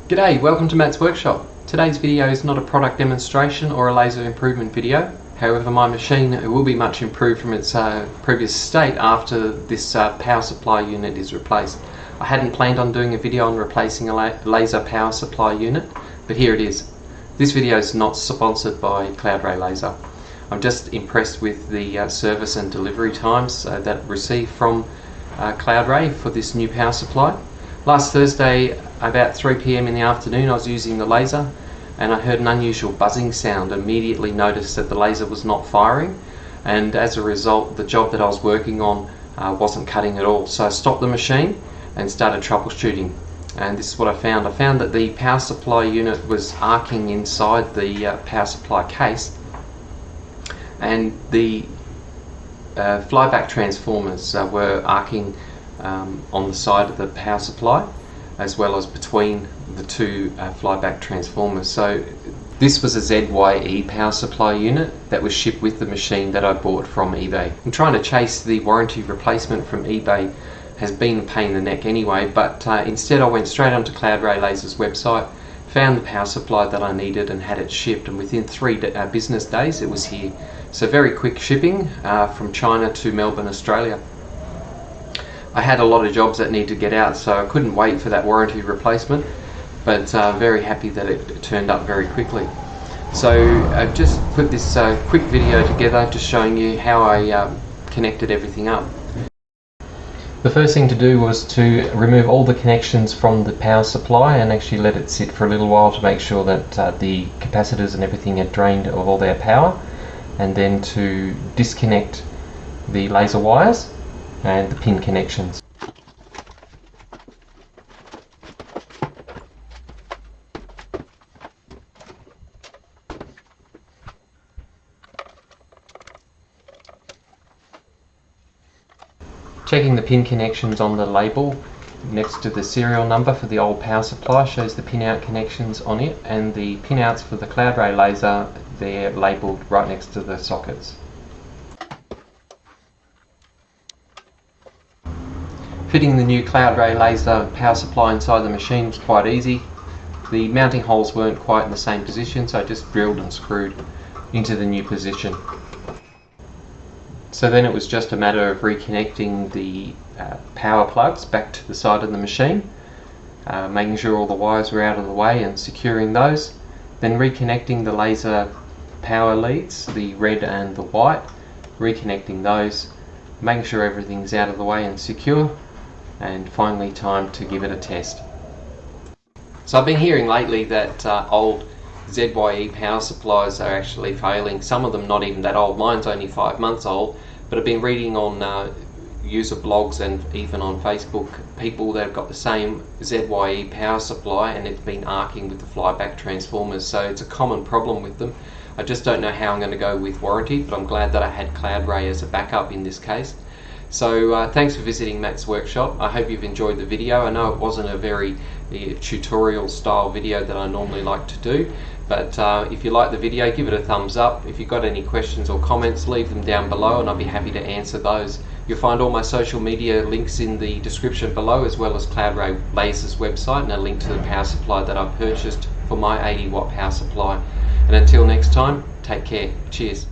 G'day, welcome to Matt's Workshop. Today's video is not a product demonstration or a laser improvement video. However, my machine will be much improved from its previous state after this power supply unit is replaced. I hadn't planned on doing a video on replacing a laser power supply unit, but here it is. This video is not sponsored by Cloudray Laser. I'm just impressed with the service and delivery times that received from Cloudray for this new power supply. Last Thursday, about 3 p.m. in the afternoon, I was using the laser and I heard an unusual buzzing sound. Immediately noticed that the laser was not firing, and as a result the job that I was working on wasn't cutting at all. So I stopped the machine and started troubleshooting, and this is what I found. I found that the power supply unit was arcing inside the power supply case, and the flyback transformers were arcing on the side of the power supply, as well as between the two flyback transformers. So this was a ZYE Power Supply unit that was shipped with the machine that I bought from eBay. I'm trying to chase the warranty replacement from eBay has been a pain in the neck anyway, but instead I went straight onto Cloudray Laser's website, found the power supply that I needed and had it shipped, and within 3 business days it was here. So very quick shipping from China to Melbourne, Australia. I had a lot of jobs that needed to get out, so I couldn't wait for that warranty replacement, but very happy that it turned up very quickly. So I've just put this quick video together just showing you how I connected everything up. The first thing to do was to remove all the connections from the power supply and actually let it sit for a little while to make sure that the capacitors and everything had drained of all their power, and then to disconnect the laser wires and the pin connections. Checking the pin connections on the label next to the serial number for the old power supply shows the pin out connections on it, and the pin outs for the Cloudray laser, they're labelled right next to the sockets. Fitting the new Cloudray laser power supply inside the machine was quite easy. The mounting holes weren't quite in the same position, so I just drilled and screwed into the new position. So then it was just a matter of reconnecting the power plugs back to the side of the machine, making sure all the wires were out of the way and securing those, then reconnecting the laser power leads, the red and the white, reconnecting those, making sure everything's out of the way and secure, and finally time to give it a test. So I've been hearing lately that old ZYE power supplies are actually failing. Some of them not even that old. Mine's only 5 months old, but I've been reading on user blogs and even on Facebook people that have got the same ZYE power supply and it's been arcing with the flyback transformers. So it's a common problem with them. I just don't know how I'm going to go with warranty, but I'm glad that I had Cloudray as a backup in this case. So thanks for visiting Matt's Workshop. I hope you've enjoyed the video. I know it wasn't a very tutorial style video that I normally like to do, but if you like the video, give it a thumbs up. If you've got any questions or comments, leave them down below and I'll be happy to answer those. You'll find all my social media links in the description below, as well as Cloudray Laser's website and a link to the power supply that I've purchased for my 80 watt power supply. And until next time, take care. Cheers.